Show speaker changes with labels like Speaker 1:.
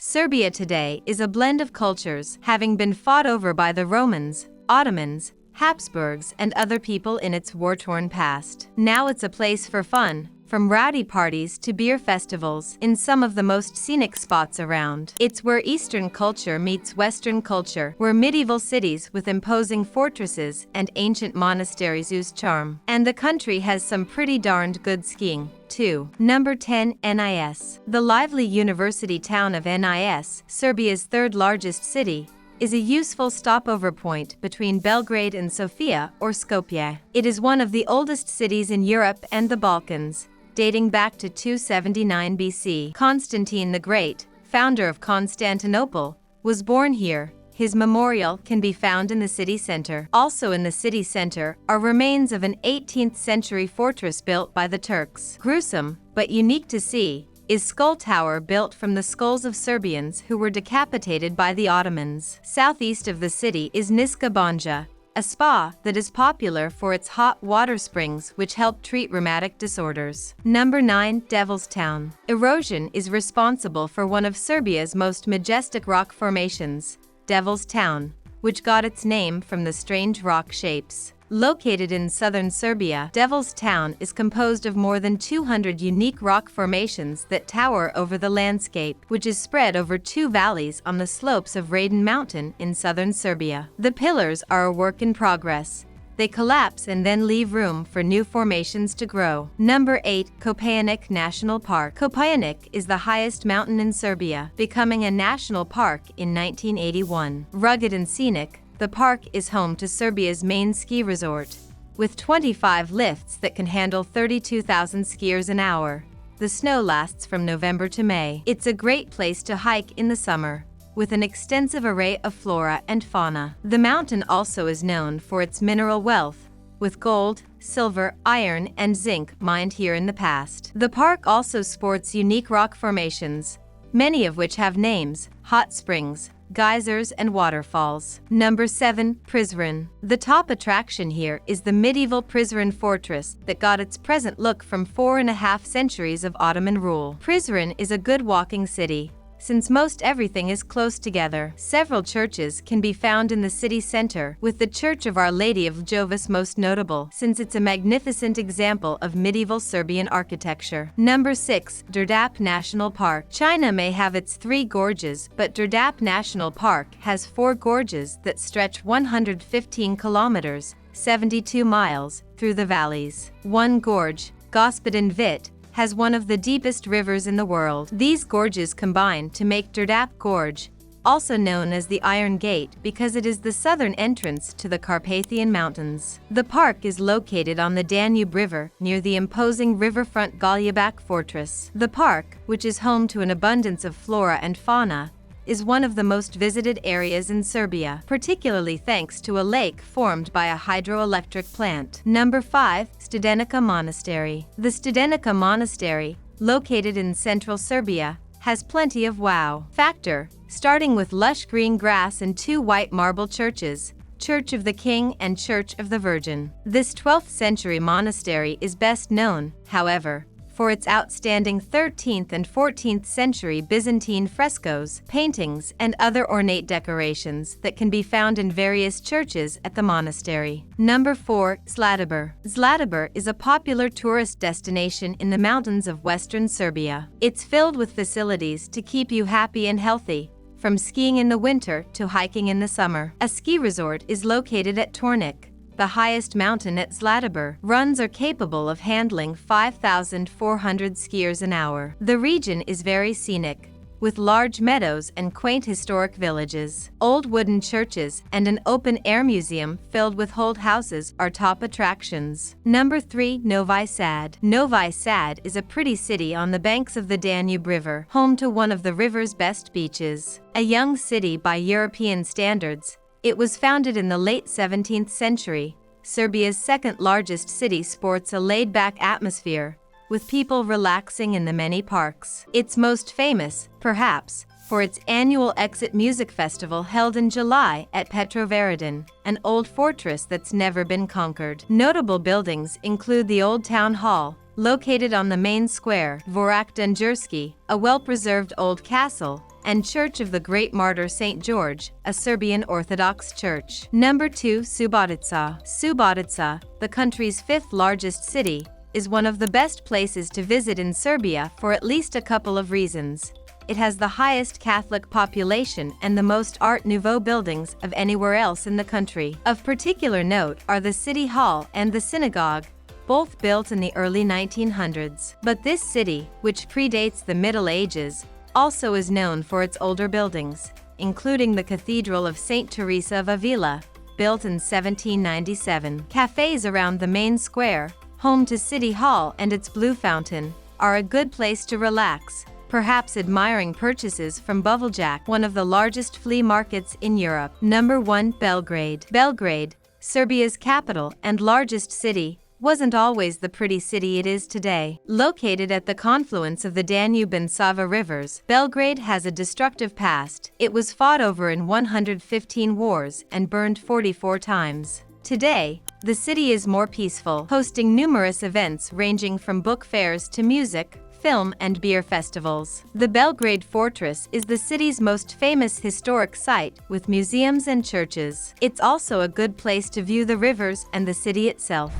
Speaker 1: Serbia today is a blend of cultures, having been fought over by the Romans, Ottomans, Hapsburgs, and other people in its war-torn past. Now it's a place for fun, from rowdy parties to beer festivals in some of the most scenic spots around. It's where Eastern culture meets Western culture, where medieval cities with imposing fortresses and ancient monasteries ooze charm. And the country has some pretty darned good skiing, too. Number 10. Nis. The lively university town of Nis, Serbia's third largest city, is a useful stopover point between Belgrade and Sofia or Skopje. It is one of the oldest cities in Europe and the Balkans, dating back to 279 BC. Constantine the Great, founder of Constantinople, was born here. His memorial can be found in the city center. Also in the city center are remains of an 18th century fortress built by the Turks. Gruesome, but unique to see, is Skull Tower, built from the skulls of Serbians who were decapitated by the Ottomans. Southeast of the city is Niska Banja, a spa that is popular for its hot water springs which help treat rheumatic disorders. Number 9. Devil's Town. Erosion is responsible for one of Serbia's most majestic rock formations, Devil's Town, which got its name from the strange rock shapes. Located in southern Serbia, Devil's Town is composed of more than 200 unique rock formations that tower over the landscape, which is spread over two valleys on the slopes of Radin Mountain in southern Serbia. The pillars are a work in progress. They collapse and then leave room for new formations to grow. Number 8. Kopaonik National Park. Kopaonik is the highest mountain in Serbia, becoming a national park in 1981. Rugged and scenic, the park is home to Serbia's main ski resort, with 25 lifts that can handle 32,000 skiers an hour. The snow lasts from November to May. It's a great place to hike in the summer, with an extensive array of flora and fauna. The mountain also is known for its mineral wealth, with gold, silver, iron, and zinc mined here in the past. The park also sports unique rock formations, many of which have names: hot springs, geysers, and waterfalls. Number 7. Prizren. The top attraction here is the medieval Prizren fortress that got its present look from 4.5 centuries of Ottoman rule. Prizren is a good walking city, since most everything is close together. Several churches can be found in the city center, with the Church of Our Lady of Jovis most notable, since it's a magnificent example of medieval Serbian architecture. Number 6. Derdap National Park. China may have its 3 gorges, but Derdap National Park has 4 gorges that stretch 115 kilometers, 72 miles, through the valleys. One gorge, Gospodin Vit, has one of the deepest rivers in the world. These gorges combine to make Derdap Gorge, also known as the Iron Gate, because it is the southern entrance to the Carpathian Mountains. The park is located on the Danube River near the imposing riverfront Golubak Fortress. The park, which is home to an abundance of flora and fauna, is one of the most visited areas in Serbia, particularly thanks to a lake formed by a hydroelectric plant. Number 5. Studenica Monastery. The Studenica Monastery, located in central Serbia, has plenty of wow factor, starting with lush green grass and 2 white marble churches, Church of the King and Church of the Virgin. This 12th century monastery is best known, however, for its outstanding 13th and 14th century Byzantine frescoes, paintings, and other ornate decorations that can be found in various churches at the monastery. Number 4. Zlatibor. Zlatibor is a popular tourist destination in the mountains of western Serbia. It's filled with facilities to keep you happy and healthy, from skiing in the winter to hiking in the summer. A ski resort is located at Tornik. The highest mountain at Zlatibor. Runs are capable of handling 5,400 skiers an hour. The region is very scenic, with large meadows and quaint historic villages. Old wooden churches and an open-air museum filled with old houses are top attractions. Number 3. Novi Sad. Novi Sad is a pretty city on the banks of the Danube River, home to one of the river's best beaches. A young city by European standards, it was founded in the late 17th century. Serbia's second largest city sports a laid-back atmosphere, with people relaxing in the many parks. It's most famous, perhaps, for its annual Exit Music Festival held in July at Petrovaradin, an old fortress that's never been conquered. Notable buildings include the Old Town Hall, located on the main square, Dvorak Dunjurski, a well-preserved old castle, and Church of the Great Martyr St. George, a Serbian Orthodox church. Number 2. Subotica. Subotica, the country's 5th largest city, is one of the best places to visit in Serbia for at least a couple of reasons. It has the highest Catholic population and the most Art Nouveau buildings of anywhere else in the country. Of particular note are the City Hall and the synagogue, both built in the early 1900s. But this city, which predates the Middle Ages, also is known for its older buildings, including the Cathedral of St. Teresa of Avila, built in 1797. Cafes around the main square, home to City Hall and its Blue Fountain, are a good place to relax, perhaps admiring purchases from Bubblejack, one of the largest flea markets in Europe. Number 1. Belgrade. Belgrade, Serbia's capital and largest city, wasn't always the pretty city it is today. Located at the confluence of the Danube and Sava rivers, Belgrade has a destructive past. It was fought over in 115 wars and burned 44 times. Today, the city is more peaceful, hosting numerous events ranging from book fairs to music, film and beer festivals. The Belgrade Fortress is the city's most famous historic site, with museums and churches. It's also a good place to view the rivers and the city itself.